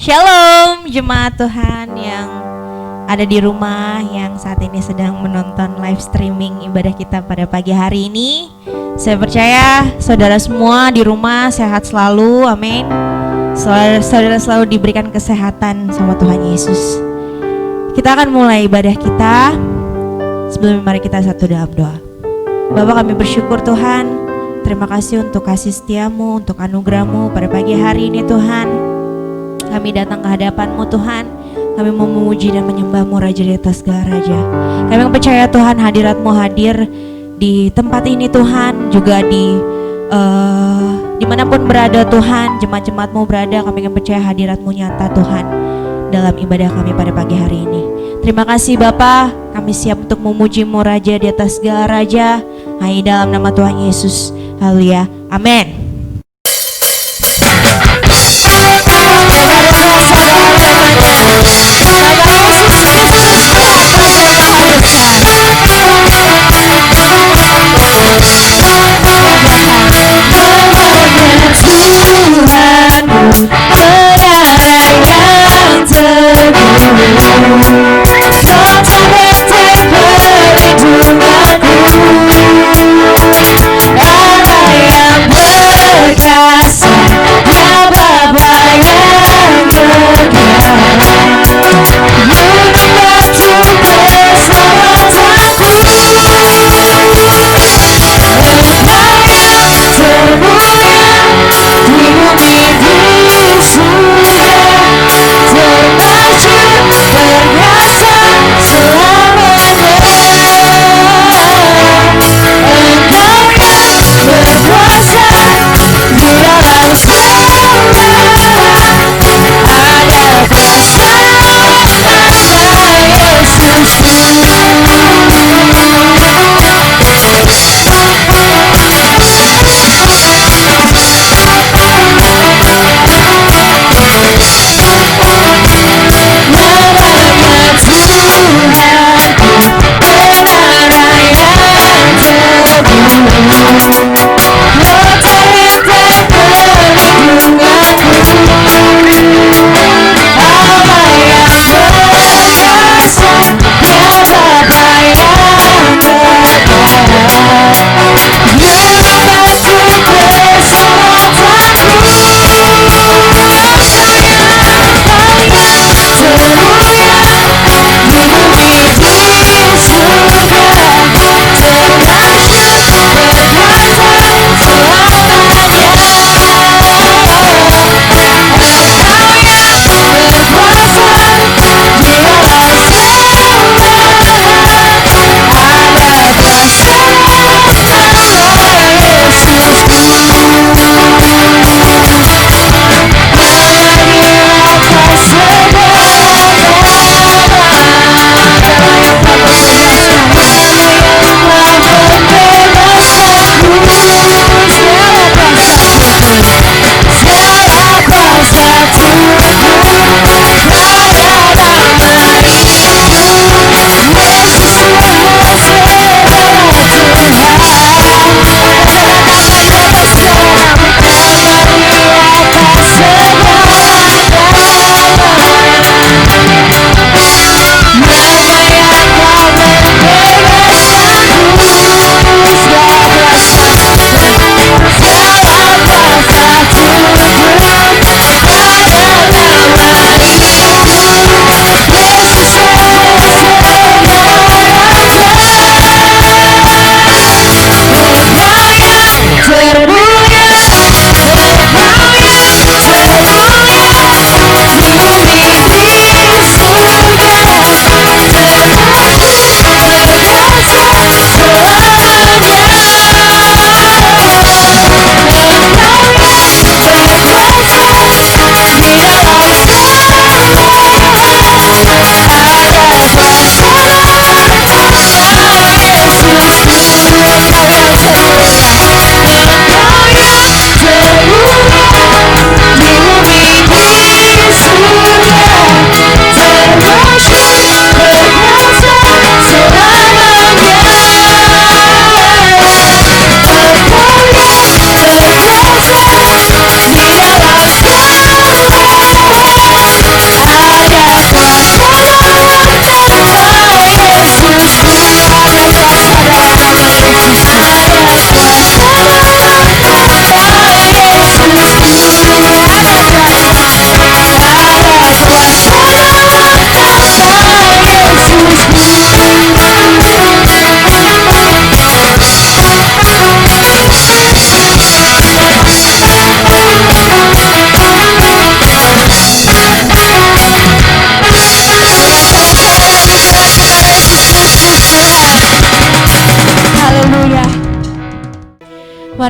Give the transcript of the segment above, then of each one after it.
Shalom jemaat Tuhan yang ada di rumah, yang saat ini sedang menonton live streaming ibadah kita pada pagi hari ini. Saya percaya saudara semua di rumah sehat selalu, amin. Saudara selalu diberikan kesehatan sama Tuhan Yesus. Kita akan mulai ibadah kita. Sebelum mari kita satu dalam doa. Bapa, kami bersyukur Tuhan, terima kasih untuk kasih setiamu, untuk anugerahmu pada pagi hari ini Tuhan. Kami datang ke hadapan-Mu Tuhan. Kami mau memuji dan menyembah-Mu Raja di atas segala raja. Kami percaya Tuhan hadirat-Mu hadir di tempat ini Tuhan, juga dimanapun berada Tuhan, jemaat-jemaat-Mu berada. Kami percaya hadirat-Mu nyata Tuhan dalam ibadah kami pada pagi hari ini. Terima kasih Bapa, kami siap untuk memuji-Mu Raja di atas segala raja. Hanya dalam nama Tuhan Yesus. Haleluya. Amin.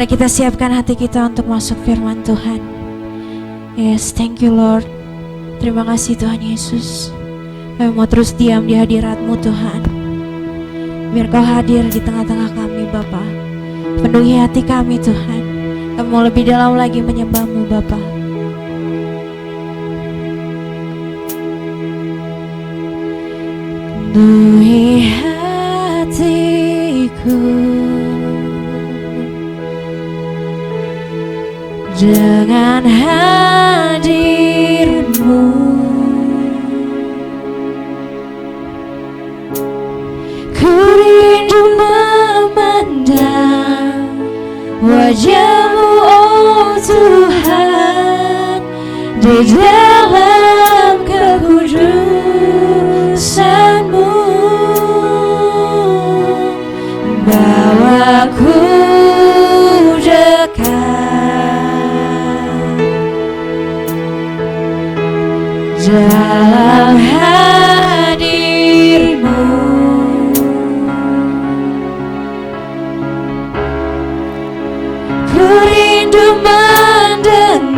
Mari kita siapkan hati kita untuk masuk firman Tuhan. Yes, thank you Lord. Terima kasih Tuhan Yesus. Kami mau terus diam di hadirat-Mu Tuhan. Biar Kau hadir di tengah-tengah kami Bapa. Penuhi hati kami Tuhan. Kami mau lebih dalam lagi menyembah-Mu Bapa. Penuhi hatiku dengan hadir-Mu, ku rindu memandang wajah-Mu oh Tuhan, di dalam kekudusan-Mu. Bawaku dekat dalam hadir-Mu, ku rindu mendengar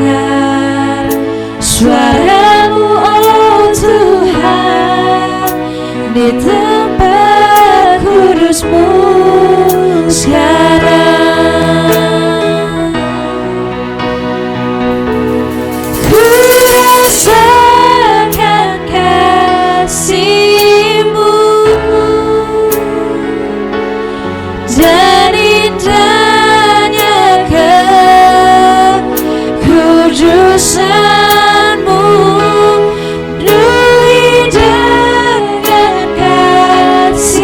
suara-Mu oh Tuhan, di tempat kudus-Mu sekarang. Ku rasakan kasih-Mu dan indahnya kekudusan-Mu. Penuhi dengan kasih-Mu,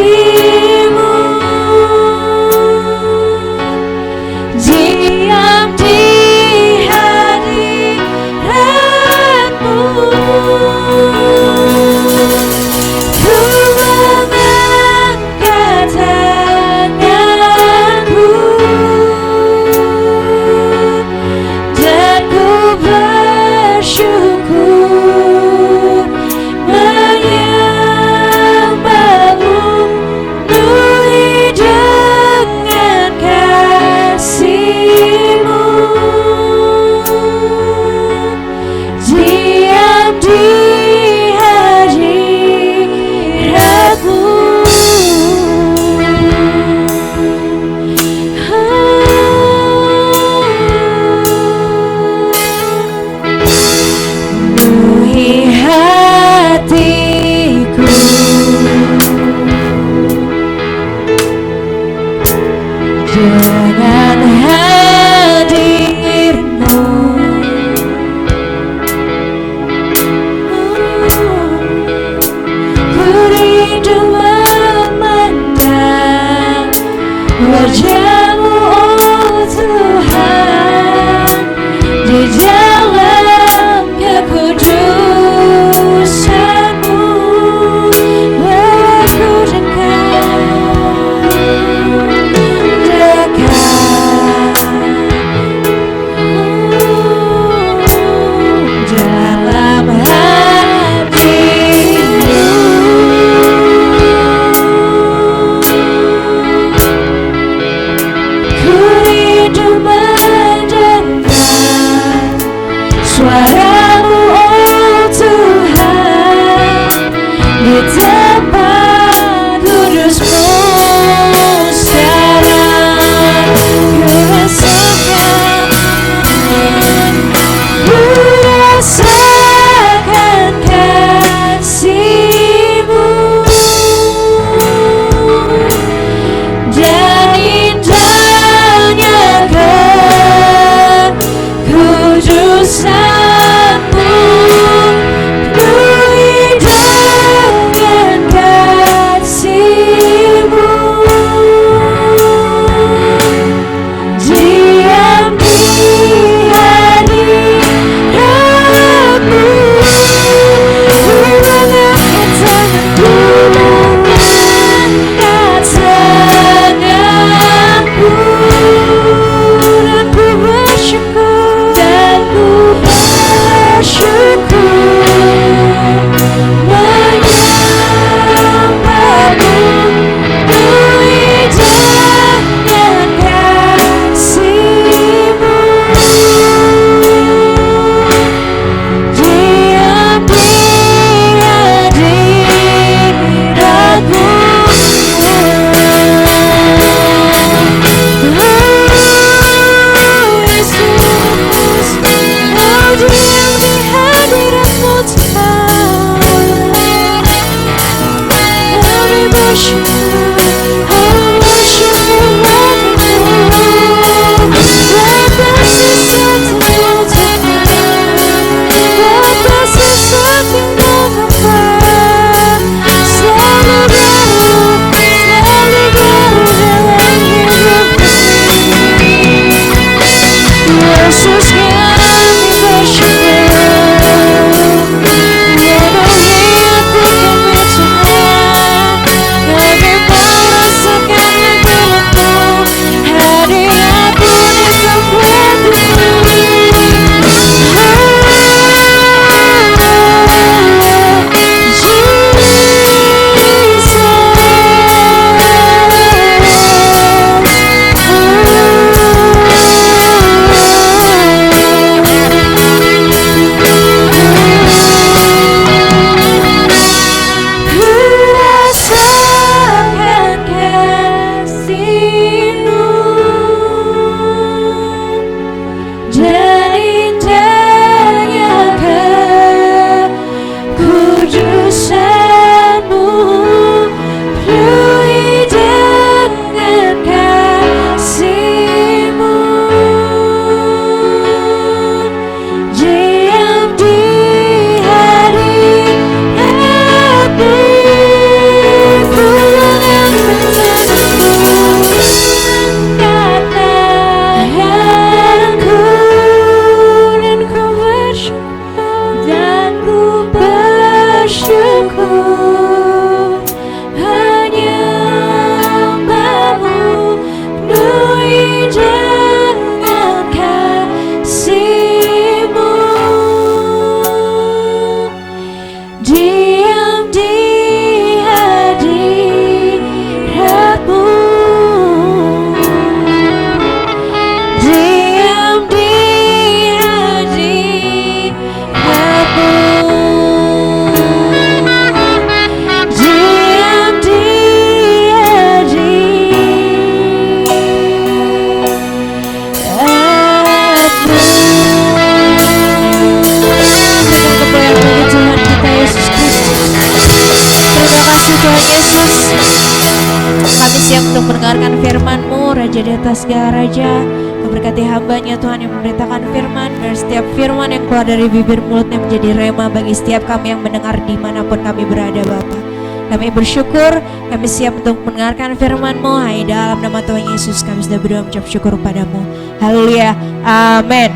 diam di hadirat-Mu. Ku mengangkat tanganku dan ku untuk mendengarkan firman-Mu, Raja di atas segala raja. Memberkati hamba-Nya Tuhan yang memberitakan firman, dan setiap firman yang keluar dari bibir mulutnya menjadi rema bagi setiap kami yang mendengar dimanapun kami berada Bapa. Kami bersyukur, kami siap untuk mendengarkan firman-Mu. Hai dalam nama Tuhan Yesus kami sudah berdoa mengucap syukur padamu. Haleluya, amin.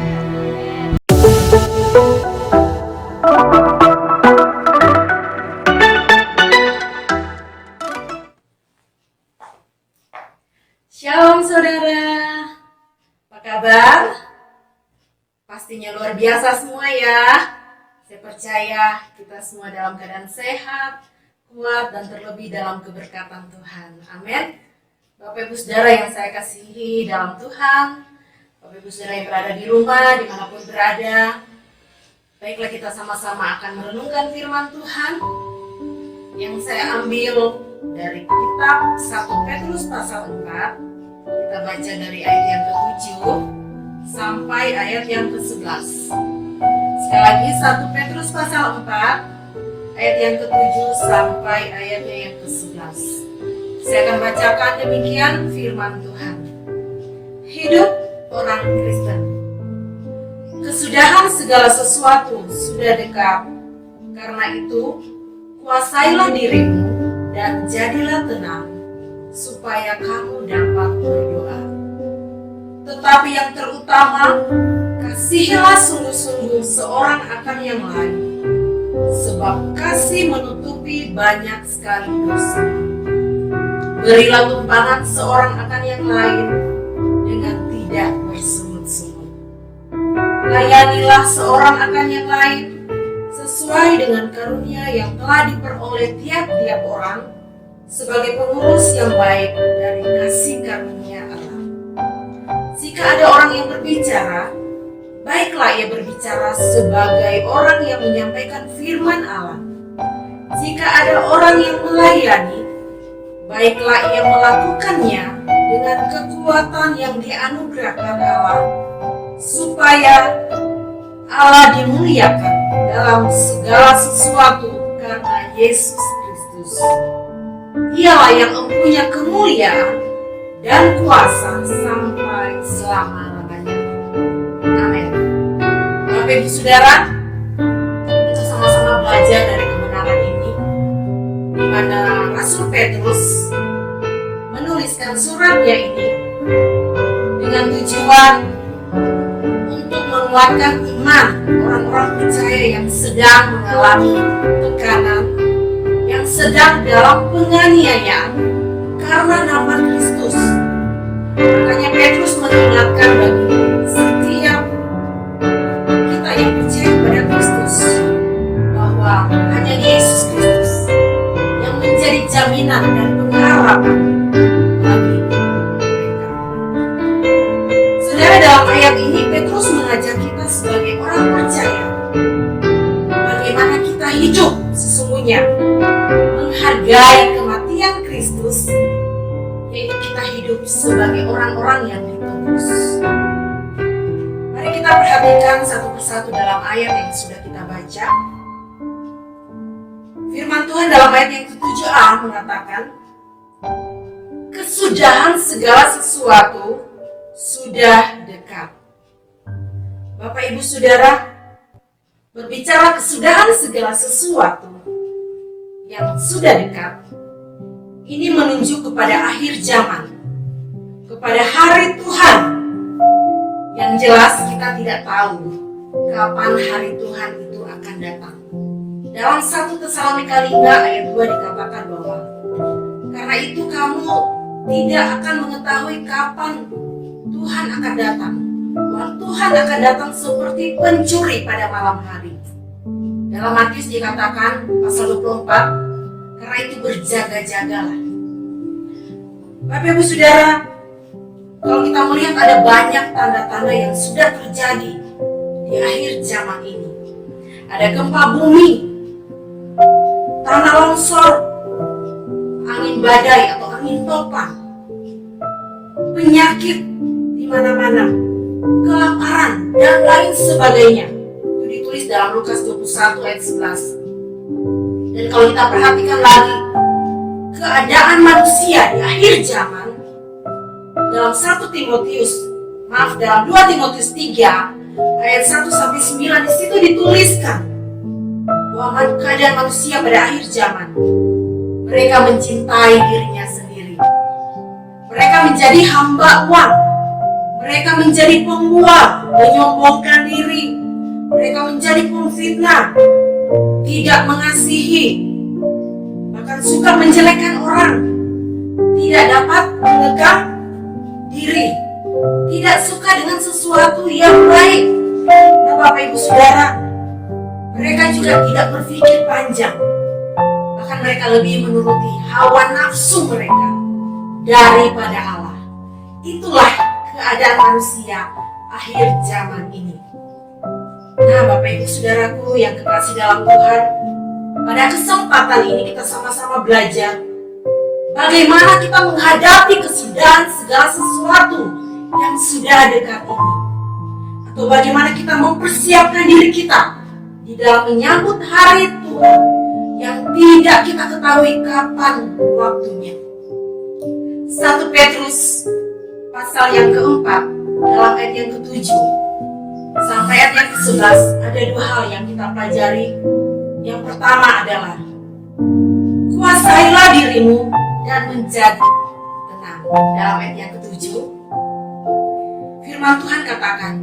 Shalom saudara, apa kabar? Pastinya luar biasa semua ya. Saya percaya kita semua dalam keadaan sehat, kuat, dan terlebih dalam keberkatan Tuhan. Amin. Bapak Ibu Saudara yang saya kasihi dalam Tuhan, Bapak Ibu Saudara yang berada di rumah, dimanapun berada, baiklah kita sama-sama akan merenungkan firman Tuhan yang saya ambil dari kitab 1 Petrus pasal 4. Kita baca dari ayat yang ke-7 sampai ayat yang ke-11. Sekali lagi 1 Petrus pasal 4 ayat yang ke-7 sampai ayatnya yang ke-11. Saya akan bacakan demikian firman Tuhan. Hidup orang Kristen. Kesudahan segala sesuatu sudah dekat. Karena itu, kuasailah dirimu dan jadilah tenang, supaya kamu dapat berdoa. Tetapi yang terutama, kasihilah sungguh-sungguh seorang akan yang lain, sebab kasih menutupi banyak sekali dosa. Berilah tumpangan seorang akan yang lain dengan tidak bersungut-sungut. Layanilah seorang akan yang lain sesuai dengan karunia yang telah diperoleh tiap-tiap orang sebagai pengurus yang baik dari kasih karunia Allah. Jika ada orang yang berbicara, baiklah ia berbicara sebagai orang yang menyampaikan firman Allah. Jika ada orang yang melayani, baiklah ia melakukannya dengan kekuatan yang dianugerahkan Allah, supaya Allah dimuliakan dalam segala sesuatu karena Yesus Kristus. Ialah yang mempunyai kemuliaan dan kuasa sampai selama-lamanya. Amin. Bapak Ibu Saudara, kita sama-sama belajar dari kebenaran ini, di mana Rasul Petrus menuliskan suratnya ini dengan tujuan untuk menguatkan iman orang-orang percaya yang sedang mengalami tekanan, yang sedang dalam penganiayaan karena nama Kristus. Makanya Petrus mengingatkan bagi setiap kita yang percaya pada Kristus bahwa hanya Yesus Kristus yang menjadi jaminan dan pengharapan bagi mereka. Saudara, dalam ayat ini Petrus mengajak kita sebagai orang percaya bagaimana kita hidup sesungguhnya menghargai kematian Kristus, yaitu kita hidup sebagai orang-orang yang ditebus. Mari kita perhatikan satu persatu dalam ayat yang sudah kita baca. Firman Tuhan dalam ayat yang ke-7a mengatakan, kesudahan segala sesuatu sudah dekat. Bapak Ibu Saudara, berbicara kesudahan segala sesuatu yang sudah dekat, ini menunjuk kepada akhir zaman, kepada hari Tuhan. Yang jelas kita tidak tahu kapan hari Tuhan itu akan datang. Dalam 1 Tesalonika 5 ayat 2 dikatakan bahwa karena itu kamu tidak akan mengetahui kapan Tuhan akan datang. Bahwa Tuhan akan datang seperti pencuri pada malam hari. Dalam Matius dikatakan pasal 24, karena itu berjaga-jagalah. Bapak Ibu Saudara, kalau kita melihat ada banyak tanda-tanda yang sudah terjadi di akhir zaman ini. Ada gempa bumi, tanah longsor, angin badai atau angin topan, penyakit di mana-mana, kelaparan dan lain sebagainya. Itu ditulis dalam Lukas 21 ayat 11. Dan kalau kita perhatikan lagi keadaan manusia di akhir zaman, dalam 2 Timotius 3 ayat 1-9 di situ dituliskan bahwa keadaan manusia pada akhir zaman, mereka mencintai dirinya sendiri. Mereka menjadi hamba uang. Mereka menjadi pembual, menyombongkan diri. Mereka menjadi pemfitnah, tidak mengasihi, bahkan suka menjelekkan orang, tidak dapat menegang diri, tidak suka dengan sesuatu yang baik. Nah, Bapak Ibu Saudara, mereka juga tidak berpikir panjang. Bahkan mereka lebih menuruti hawa nafsu mereka daripada Allah. Itulah keadaan manusia akhir zaman ini. Nah, Bapak Ibu Saudaraku yang kekasih dalam Tuhan, pada kesempatan ini kita sama-sama belajar bagaimana kita menghadapi kesudahan segala sesuatu yang sudah dekat ini. Atau bagaimana kita mempersiapkan diri kita di dalam menyambut hari Tuhan yang tidak kita ketahui kapan waktunya. 1 Petrus pasal yang keempat dalam ayat yang ke-7 sampai ayat yang ke-11 ada 2 hal yang kita pelajari. Yang pertama adalah kuasailah dirimu dan menjadi tenang. Dalam ayat yang ke-7 firman Tuhan katakan,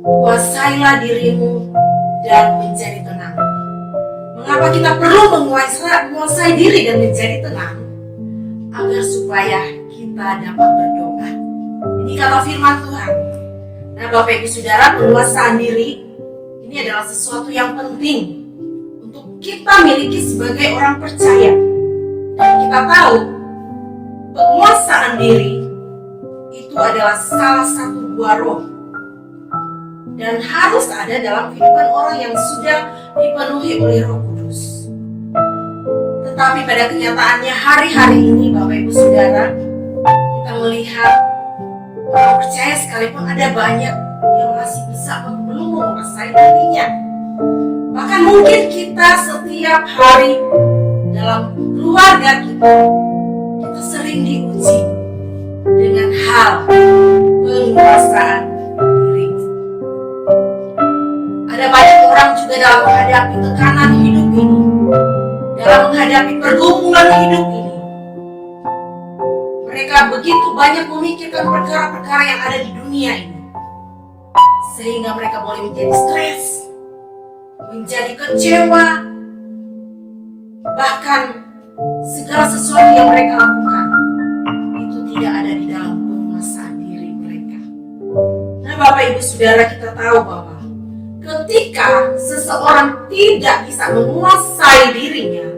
kuasailah dirimu dan menjadi tenang. Mengapa kita perlu menguasai diri dan menjadi tenang? Agar supaya kita dapat berdoa. Ini kata firman Tuhan. Nah, Bapak Ibu Saudara, penguasaan diri ini adalah sesuatu yang penting untuk kita miliki sebagai orang percaya. Dan kita tahu penguasaan diri itu adalah salah satu buah roh dan harus ada dalam kehidupan orang yang sudah dipenuhi oleh Roh Kudus. Tetapi pada kenyataannya hari-hari ini, Bapak Ibu Saudara, kita melihat orang percaya sekalipun ada banyak yang masih bisa belum menguasai dirinya. Bahkan mungkin kita setiap hari dalam keluarga kita sering diuji dengan hal penguasaan diri. Ada banyak orang juga dalam menghadapi tekanan hidup ini, dalam menghadapi pergumulan hidup ini. Mereka begitu banyak memikirkan perkara-perkara yang ada di dunia ini, sehingga mereka boleh menjadi stres, menjadi kecewa, bahkan segala sesuatu yang mereka lakukan itu tidak ada di dalam penguasaan diri mereka. Nah, Bapak Ibu Saudara, kita tahu bahwa ketika seseorang tidak bisa menguasai dirinya,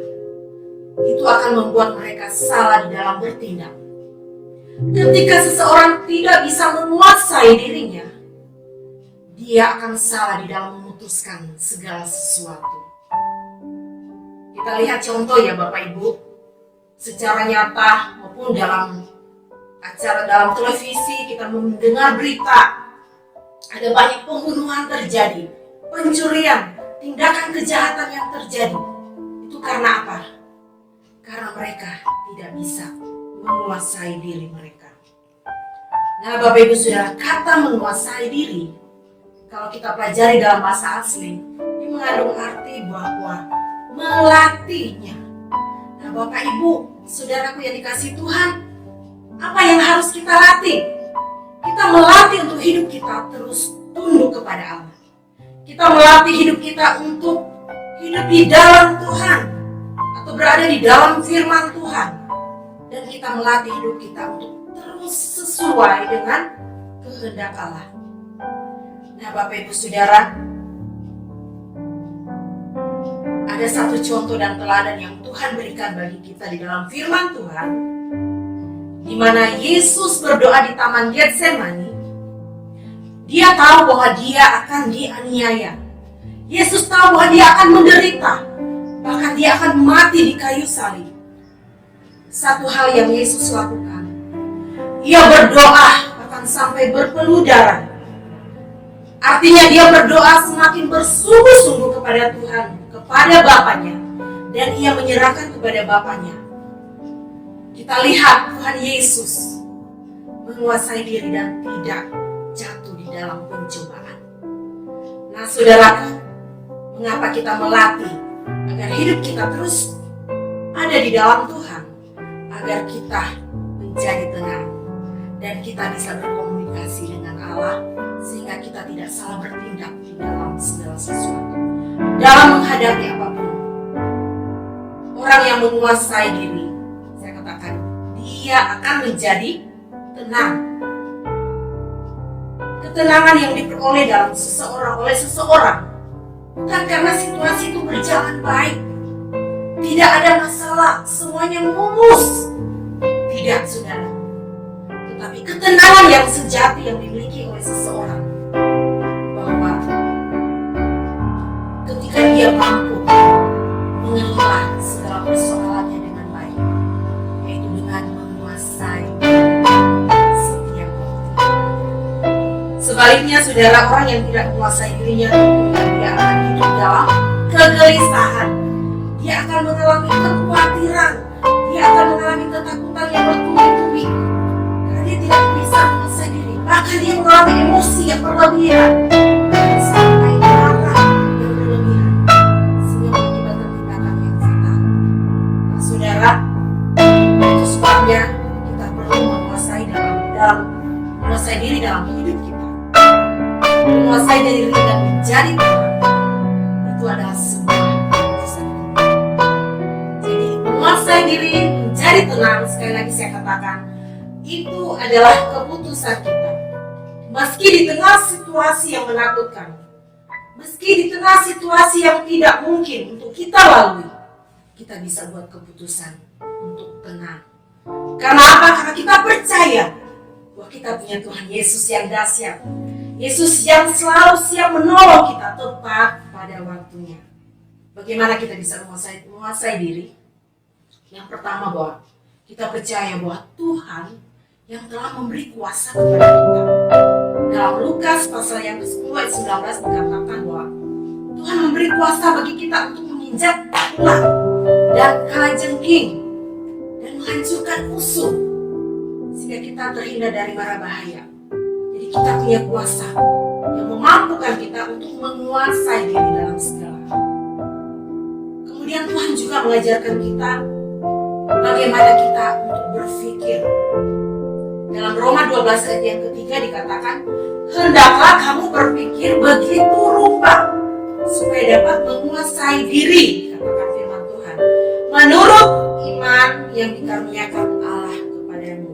itu akan membuat mereka salah di dalam bertindak. Ketika seseorang tidak bisa menguasai dirinya, dia akan salah di dalam memutuskan segala sesuatu. Kita lihat contoh ya Bapak Ibu, secara nyata maupun dalam acara dalam televisi kita mendengar berita ada banyak pembunuhan terjadi, pencurian, tindakan kejahatan yang terjadi. Itu karena apa? Karena mereka tidak bisa menguasai diri mereka. Nah, Bapak Ibu Saudara, kata menguasai diri, kalau kita pelajari dalam bahasa asli, ini mengandung arti bahwa melatihnya. Nah, Bapak Ibu Saudaraku yang dikasihi Tuhan, apa yang harus kita latih? Kita melatih untuk hidup kita terus tunduk kepada Allah. Kita melatih hidup kita untuk hidup di dalam Tuhan atau berada di dalam firman Tuhan. Dan kita melatih hidup kita untuk terus sesuai dengan kehendak Allah. Nah, Bapak Ibu Saudara, ada satu contoh dan teladan yang Tuhan berikan bagi kita di dalam firman Tuhan, di mana Yesus berdoa di Taman Getsemani. Dia tahu bahwa dia akan dianiaya. Yesus tahu bahwa dia akan menderita, bahkan dia akan mati di kayu salib. Satu hal yang Yesus lakukan, ia berdoa bahkan sampai berpeluh darah. Artinya dia berdoa semakin bersungguh-sungguh kepada Tuhan, kepada Bapanya, dan ia menyerahkan kepada Bapanya. Kita lihat Tuhan Yesus menguasai diri dan tidak jatuh di dalam pencobaan. Nah saudaraku, mengapa kita melatih agar hidup kita terus ada di dalam Tuhan, agar kita menjadi tenang dan kita bisa berkomunikasi dengan Allah, sehingga kita tidak salah bertindak di dalam segala sesuatu. Dalam menghadapi apapun, orang yang menguasai diri, saya katakan, dia akan menjadi tenang. Ketenangan yang diperoleh dalam oleh seseorang bukan karena situasi itu berjalan baik, tidak ada masalah, semuanya mulus. Tidak, saudara. Tetapi ketenangan yang sejati yang dimiliki oleh seseorang, bahwa ketika dia mampu mengelola segala persoalannya dengan baik, yaitu dengan menguasai setiap waktu. Sebaliknya, saudara, orang yang tidak menguasai dirinya, dia akan hidup dalam kegelisahan. Dia akan mengalami kekhawatiran, dia akan mengalami ketakutan yang bertubi-tubi. Karena dia tidak bisa menguasai diri, bahkan dia mengalami emosi yang berlebihan, sampai marah yang berlebihan, sehingga mengakibatkan tindakan yang fatal. Nah, saudara, itu sebabnya kita perlu menguasai diri dalam hidup kita. Menguasai diri dan menjadi tenang, itu adalah sebuah keputusan. Jadi menguasai diri, menjadi tenang, sekali lagi saya katakan, itu adalah keputusan kita. Meski di tengah situasi yang menakutkan, meski di tengah situasi yang tidak mungkin untuk kita lalui, kita bisa buat keputusan untuk tenang. Karena apa? Karena kita percaya bahwa kita punya Tuhan Yesus yang dahsyat, Yesus yang selalu siap menolong kita tepat pada waktunya. Bagaimana kita bisa menguasai diri? Yang pertama, bahwa kita percaya bahwa Tuhan yang telah memberi kuasa kepada kita. Dalam Lukas pasal yang ke-10 ayat 19 dikatakan bahwa Tuhan memberi kuasa bagi kita untuk menginjak ular dan kalajengking dan menghancurkan musuh, sehingga kita terhindar dari mara bahaya. Jadi kita punya kuasa yang memampukan kita untuk menguasai diri dalam segala hal. Kemudian Tuhan juga mengajarkan kita bagaimana kita untuk berpikir. Dalam Roma 12 ayat yang ketiga dikatakan, hendaklah kamu berpikir begitu rupa supaya dapat menguasai diri, katakan firman Tuhan, menurut iman yang dikaruniakan Allah kepadamu.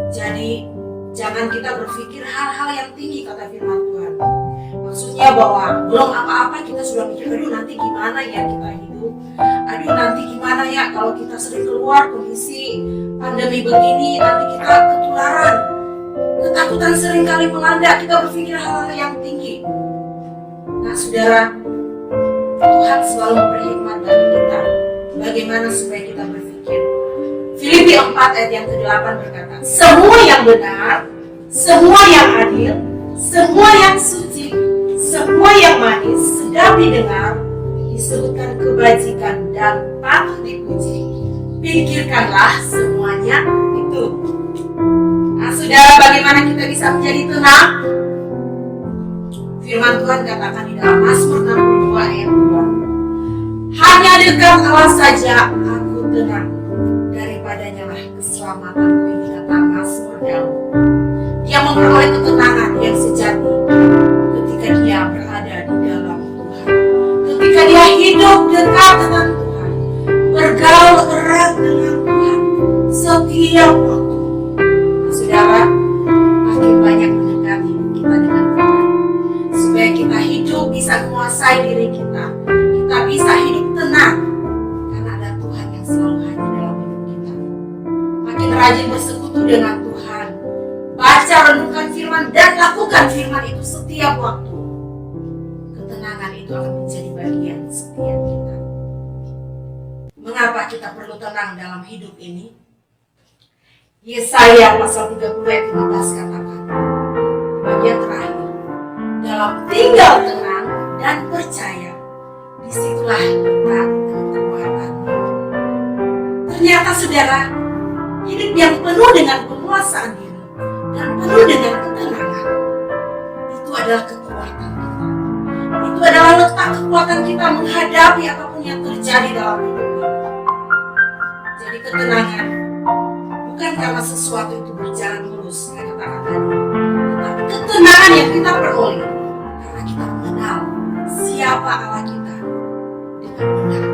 Jadi jangan kita berpikir hal-hal yang tinggi, kata firman Tuhan. Maksudnya bahwa belum apa-apa kita sudah mikir, aduh nanti gimana ya kita hidup, aduh nanti gimana ya kalau kita sering keluar kondisi pandemi begini, nanti kita ketularan. Ketakutan sering kali melanda, kita berpikir hal-hal yang tinggi. Nah saudara, Tuhan selalu memberi hikmat bagi kita bagaimana supaya kita berpikir. Filipi 4 ayat yang ke-8 berkata, semua yang benar, semua yang adil, semua yang suci, semua yang manis, sedap didengar, disebutkan kebajikan dan patut dipuji, pikirkanlah semuanya itu. Nah saudara, bagaimana kita bisa menjadi tenang? Firman Tuhan katakan di dalam Mazmur 62 ayat 2, hanya dekat Allah saja aku tenang, daripadanya lah keselamatanku, ini kata Mazmur Daud. Dia memperoleh ketenangan yang sejati ketika dia berada di dalam Tuhan, ketika dia hidup dekat dengan Tuhan, bergaul erat dengan Tuhan setiap waktu. Saudara, makin banyak mendekati kita dengan Tuhan, supaya kita hidup bisa menguasai diri kita, kita bisa hidup tenang karena ada Tuhan yang selalu hadir dalam hidup kita. Makin rajin bersekutu dengan Tuhan, baca renungkan firman dan lakukan firman itu setiap waktu, ketenangan itu akan menjadi bagian setiap kita. Mengapa kita perlu tenang dalam hidup ini? Yesaya pasal 30 ayat 15 katakan, bagian terakhir, dalam tinggal tenang dan percaya, disitulah letak kekuatan. Ternyata saudara, hidup yang penuh dengan penguasaan diri dan penuh dengan ketenangan, itu adalah kekuatan kita. Itu adalah letak kekuatan kita menghadapi apapun yang terjadi dalam hidup ini. Jadi ketenangan bukan karena sesuatu itu berjalan mulus, saya katakan tadi, tetapi ketenangan yang kita peroleh karena kita mengenal siapa Allah kita dengan benar.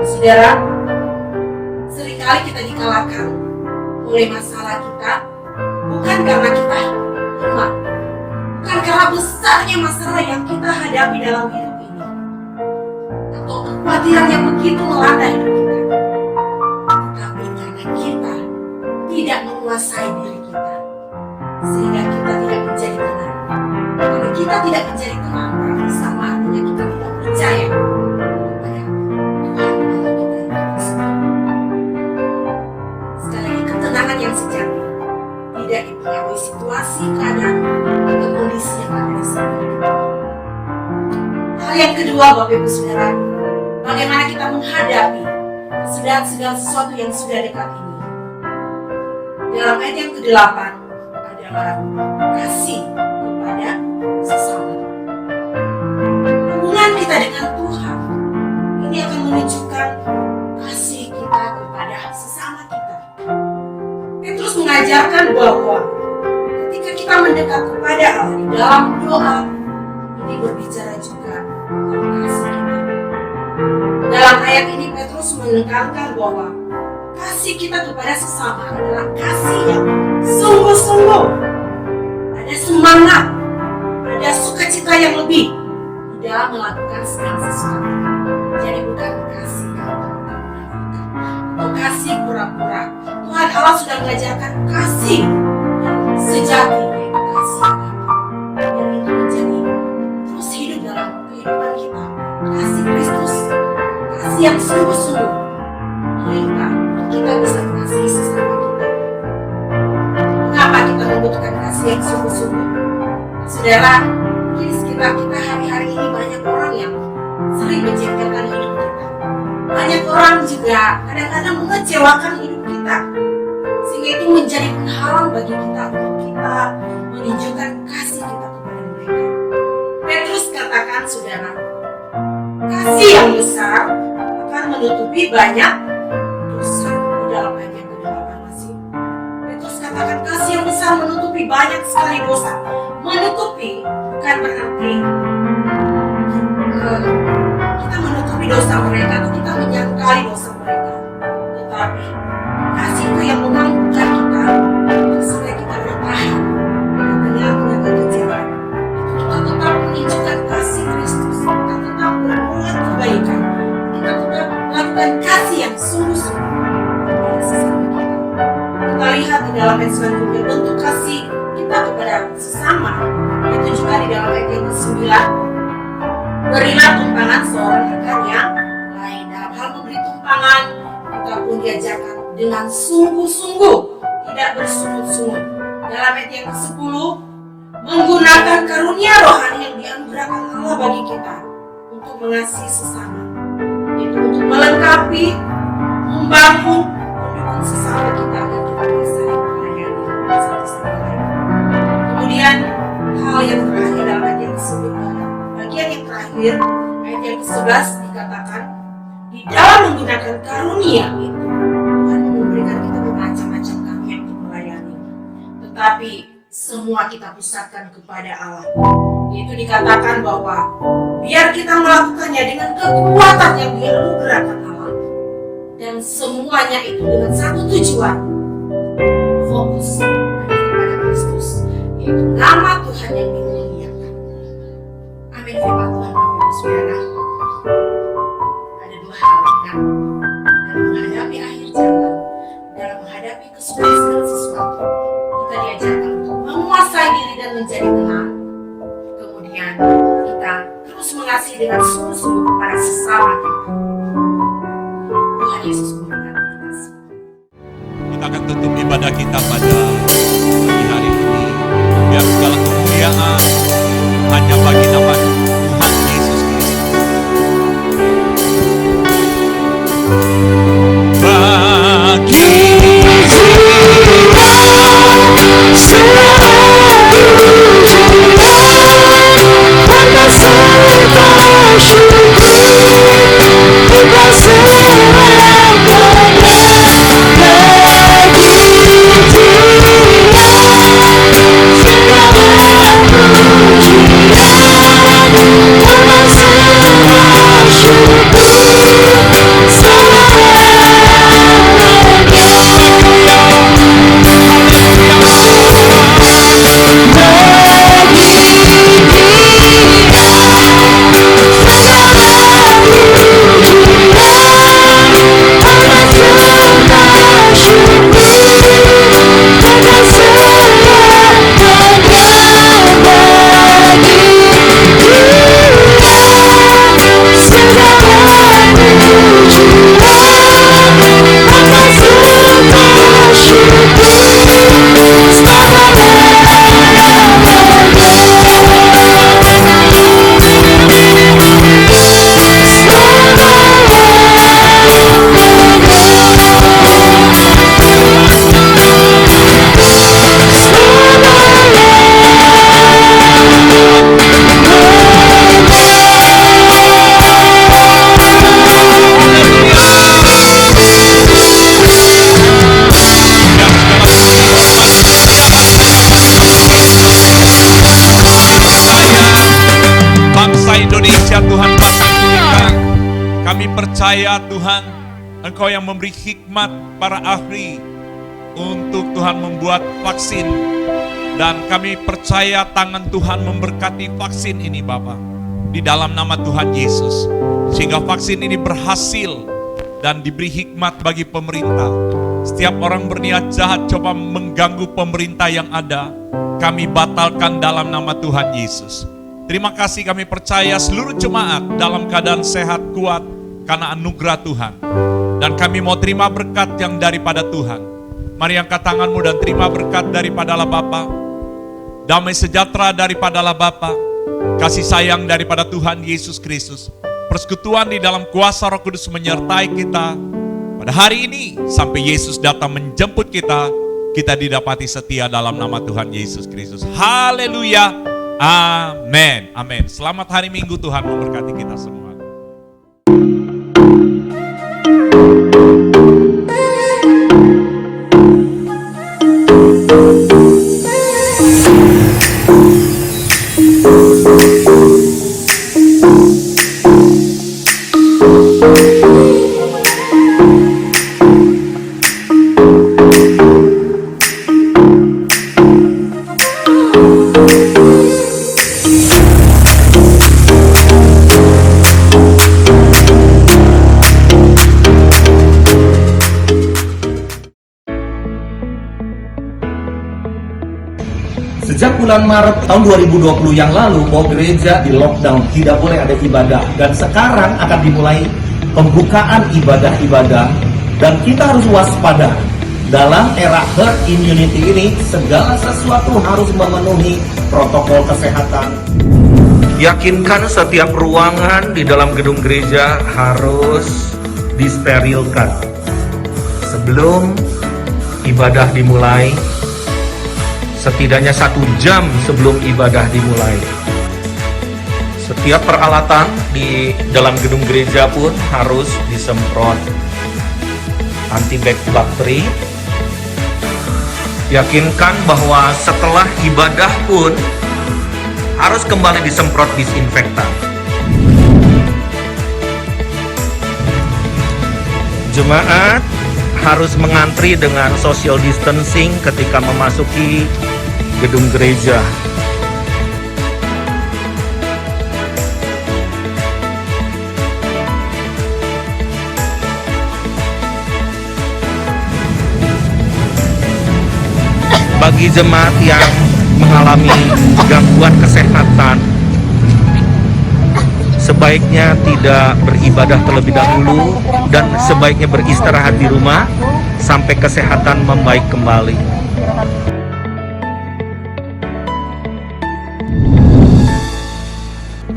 Saudara, seringkali kita dikalahkan oleh masalah kita bukan karena kita lemah, bukan karena besarnya masalah yang kita hadapi dalam hidup ini atau kekhawatiran yang begitu melanda hidup kita, tetapi karena kita tidak menguasai diri kita sehingga kita tidak menjadi tenang. Kalau kita tidak menjadi tenang, berarti sama artinya kita tidak percaya kepada Tuhan Allah kita yang kita sembah. Sekali lagi, ketenangan yang sejati tidak dipengaruhi situasi, keadaan, atau kondisi yang ada di sekitar kita. Hal yang kedua, Bapak Ibu Saudara, bagaimana kita menghadapi kesudahan segala sesuatu yang sudah dekat ini. Dalam ayat yang ke-8 adalah kasih kepada sesama. Hubungan kita dengan Tuhan ini akan menunjukkan kasih kita kepada sesama kita. Petrus mengajarkan bahwa ketika kita mendekat kepada Allah di dalam doa, ini berbicara juga tentang kasih kita. Dalam ayat ini Petrus menekankan bahwa kasih kita kepada sesama adalah kasih yang sungguh-sungguh. Ada semangat, ada sukacita yang lebih di dalam melakukan segala sesuatu. Jadi bukan kasih yang menafikan atau kasih pura-pura. Tuhan Allah sudah mengajarkan kasih yang sejati, yaitu kasih yang itu menjadi terus hidup dalam kehidupan kita. Kasih Kristus, kasih yang sungguh-sungguh melimpah untuk kita bisa mengasihi sesama kita. Mengapa kita membutuhkan kasih yang sungguh-sungguh? Saudara, di sekitar kita hari-hari ini banyak orang yang sering menjengkelkan hidup kita. Banyak orang juga kadang-kadang mengecewakan hidup kita, sehingga itu menjadi penghalang bagi kita untuk kita menunjukkan kasih kita kepada mereka. Petrus katakan, saudara, kasih yang besar akan menutupi banyak dosa. Di dalam ayat yang ke-8 masih Petrus katakan kasih yang besar menutupi banyak sekali dosa. Menutupi bukan berarti kita menutupi dosa mereka atau kita menyangkali dosa mereka, tetapi kasih itu yang memampukan kita supaya kita bertahan di tengah-tengah kekecewaan. Kita tetap menunjukkan kasih Kristus, kita tetap berbuat kebaikan, kita tetap melakukan kasih yang sungguh-sungguh kepada sesama kita. Kita lihat di dalam ayat selanjutnya bentuk kasih kita kepada sesama, itu juga di dalam ayat yang ke-9. Berilah tumpangan seorang akan yang lain. Dalam hal memberi tumpangan, kita pun diajarkan dengan sungguh-sungguh, tidak bersungut-sungut. Dalam ayat yang ke-10, menggunakan karunia rohani yang dianugerahkan Allah bagi kita untuk mengasihi sesama, yaitu untuk melengkapi, membangun, mendukung sesama kita agar kita bisa saling melayani satu sama lain. Kemudian hal yang terakhir dalam ayat yang ke-9, bagian yang terakhir ayat yang ke-11 dikatakan di dalam menggunakan karunia itu Tuhan memberikan kita bermacam-macam karunia untuk melayani, tetapi semua kita pusatkan kepada Allah. Yaitu dikatakan bahwa biar kita melakukannya dengan kekuatan yang dianugerahkan Allah, dan semuanya itu dengan satu tujuan, fokus kepada Kristus, yaitu nama Tuhan yang dimuliakan. Amin. Firman Tuhan, Bapak Ibu Saudara, ada dua hal dalam menghadapi akhir zaman, dalam menghadapi kesulitan segala sesuatu. Kita diajarkan untuk menguasai diri dan menjadi tenang. Kemudian kita terus mengasihi dengan sungguh-sungguh kepada sesama kita. Tuhan Yesus memberkati kita semua. Kita akan tutup ibadah kita pada pagi hari ini. Biar segala kemuliaan hanya bagi nama Tuhan Yesus Kristus. Bagi jiwa Kami percaya Tuhan, Engkau yang memberi hikmat para ahli untuk Tuhan membuat vaksin. Dan kami percaya tangan Tuhan memberkati vaksin ini Bapa, di dalam nama Tuhan Yesus. Sehingga vaksin ini berhasil dan diberi hikmat bagi pemerintah. Setiap orang berniat jahat coba mengganggu pemerintah yang ada, kami batalkan dalam nama Tuhan Yesus. Terima kasih, kami percaya seluruh jemaat dalam keadaan sehat kuat karena anugerah Tuhan. Dan kami mau terima berkat yang daripada Tuhan. Mari angkat tanganmu dan terima berkat daripada Allah Bapa. Damai sejahtera daripada Allah Bapa. Kasih sayang daripada Tuhan Yesus Kristus. Persekutuan di dalam kuasa Roh Kudus menyertai kita pada hari ini sampai Yesus datang menjemput kita. Kita didapati setia dalam nama Tuhan Yesus Kristus. Haleluya. Amin. Amin. Selamat hari Minggu, Tuhan memberkati kita semua. Sejak bulan Maret tahun 2020 yang lalu, bahwa gereja di lockdown, tidak boleh ada ibadah. Dan sekarang akan dimulai pembukaan ibadah-ibadah. Dan kita harus waspada. Dalam era herd immunity ini, segala sesuatu harus memenuhi protokol kesehatan. Yakinkan setiap ruangan di dalam gedung gereja harus disterilkan. Sebelum ibadah dimulai, setidaknya 1 jam sebelum ibadah dimulai. Setiap peralatan di dalam gedung gereja pun harus disemprot antibakteri. Yakinkan bahwa setelah ibadah pun harus kembali disemprot disinfektan. Jemaat harus mengantri dengan social distancing ketika memasuki gedung gereja. Bagi jemaat yang mengalami gangguan kesehatan, sebaiknya tidak beribadah terlebih dahulu dan sebaiknya beristirahat di rumah sampai kesehatan membaik kembali.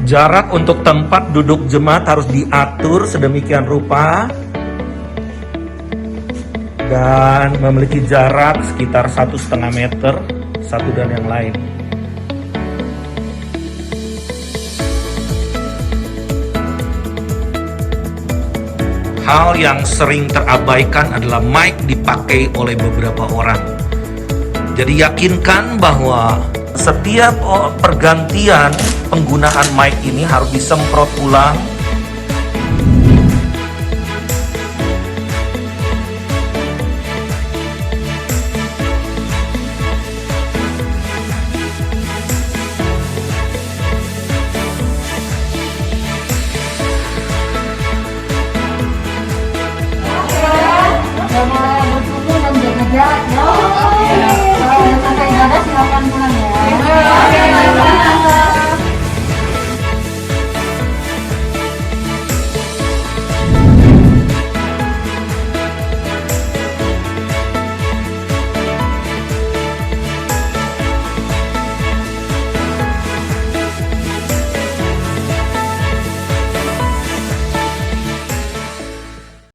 Jarak untuk tempat duduk jemaat harus diatur sedemikian rupa dan memiliki jarak sekitar 1,5 meter satu dan yang lain. Hal yang sering terabaikan adalah mic dipakai oleh beberapa orang. Jadi yakinkan bahwa setiap pergantian penggunaan mic ini harus disemprot ulang